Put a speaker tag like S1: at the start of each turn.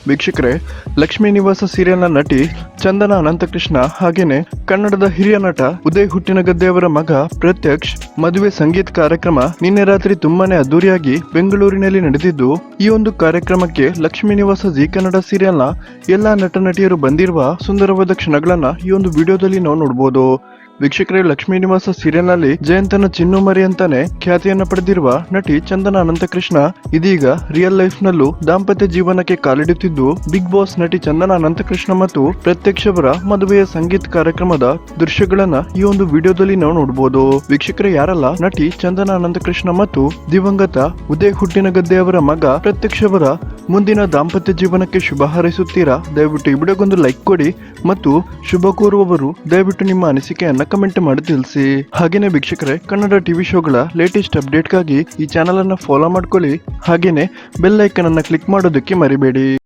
S1: ವೀಕ್ಷಕರೇ, ಲಕ್ಷ್ಮೀ ನಿವಾಸ ಸೀರಿಯಲ್ನ ನಟಿ ಚಂದನ ಅನಂತಕೃಷ್ಣ ಹಾಗೇನೆ ಕನ್ನಡದ ಹಿರಿಯ ನಟ ಉದಯ್ ಹುಟ್ಟಿನಗದ್ದೆಯವರ ಮಗ ಪ್ರತ್ಯಕ್ಷ್ ಮದುವೆ ಸಂಗೀತ ಕಾರ್ಯಕ್ರಮ ನಿನ್ನೆ ರಾತ್ರಿ ತುಂಬಾನೇ ಅದ್ದೂರಿಯಾಗಿ ಬೆಂಗಳೂರಿನಲ್ಲಿ ನಡೆದಿದ್ದು, ಈ ಒಂದು ಕಾರ್ಯಕ್ರಮಕ್ಕೆ ಲಕ್ಷ್ಮೀ ನಿವಾಸ ಜಿ ಕನ್ನಡ ಸೀರಿಯಲ್ನ ಎಲ್ಲಾ ನಟ ನಟಿಯರು ಬಂದಿರುವ ಸುಂದರವಾದ ಕ್ಷಣಗಳನ್ನ ಈ ಒಂದು ವಿಡಿಯೋದಲ್ಲಿ ನಾವು ನೋಡಬಹುದು. ವೀಕ್ಷಕರೇ, ಲಕ್ಷ್ಮೀ ನಿವಾಸ ಸೀರಿಯಲ್ನಲ್ಲಿ ಜಯಂತನ ಚಿನ್ನು ಮರಿ ಅಂತಾನೆ ಖ್ಯಾತಿಯನ್ನ ಪಡೆದಿರುವ ನಟಿ ಚಂದನ ಅನಂತಕೃಷ್ಣ ಇದೀಗ ರಿಯಲ್ ಲೈಫ್ ನಲ್ಲೂ ದಾಂಪತ್ಯ ಜೀವನಕ್ಕೆ ಕಾಲಿಡುತ್ತಿದ್ದು, ಬಿಗ್ ಬಾಸ್ ನಟಿ ಚಂದನ ಅನಂತಕೃಷ್ಣ ಮತ್ತು ಪ್ರತ್ಯಕ್ಷ ಅವರ ಮದುವೆಯ ಸಂಗೀತ ಕಾರ್ಯಕ್ರಮದ ದೃಶ್ಯಗಳನ್ನ ಈ ಒಂದು ವಿಡಿಯೋದಲ್ಲಿ ನಾವು ನೋಡಬಹುದು. ವೀಕ್ಷಕರೇ, ಯಾರಲ್ಲ ನಟಿ ಚಂದನ ಅನಂತಕೃಷ್ಣ ಮತ್ತು ದಿವಂಗತ ಉದಯ್ ಹುಟ್ಟಿನಗದ್ದೆ ಅವರ ಮಗ ಪ್ರತ್ಯಕ್ಷ ಅವರ ಮುಂದಿನ ದಾಂಪತ್ಯ ಜೀವನಕ್ಕೆ ಶುಭ ಹಾರೈಸುತ್ತೀರಾ? ದಯವಿಟ್ಟು ಈ ವಿಡಿಯೋಗೊಂದು ಲೈಕ್ ಕೊಡಿ ಮತ್ತು ಶುಭ ಕೋರುವವರು ದಯವಿಟ್ಟು ನಿಮ್ಮ ಅನಿಸಿಕೆಯನ್ನ ಕಮೆಂಟ್ ಮಾಡಿ ತಿಳಿಸಿ. ಹಾಗೇನೆ ವೀಕ್ಷಕರೇ, ಕನ್ನಡ ಟಿವಿ ಶೋಗಳ ಲೇಟೆಸ್ಟ್ ಅಪ್ಡೇಟ್ಗಾಗಿ ಈ ಚಾನೆಲ್ ಅನ್ನ ಫಾಲೋ ಮಾಡ್ಕೊಳ್ಳಿ. ಹಾಗೇನೆ ಬೆಲ್ ಐಕನ್ ಅನ್ನ ಕ್ಲಿಕ್ ಮಾಡೋದಕ್ಕೆ ಮರಿಬೇಡಿ.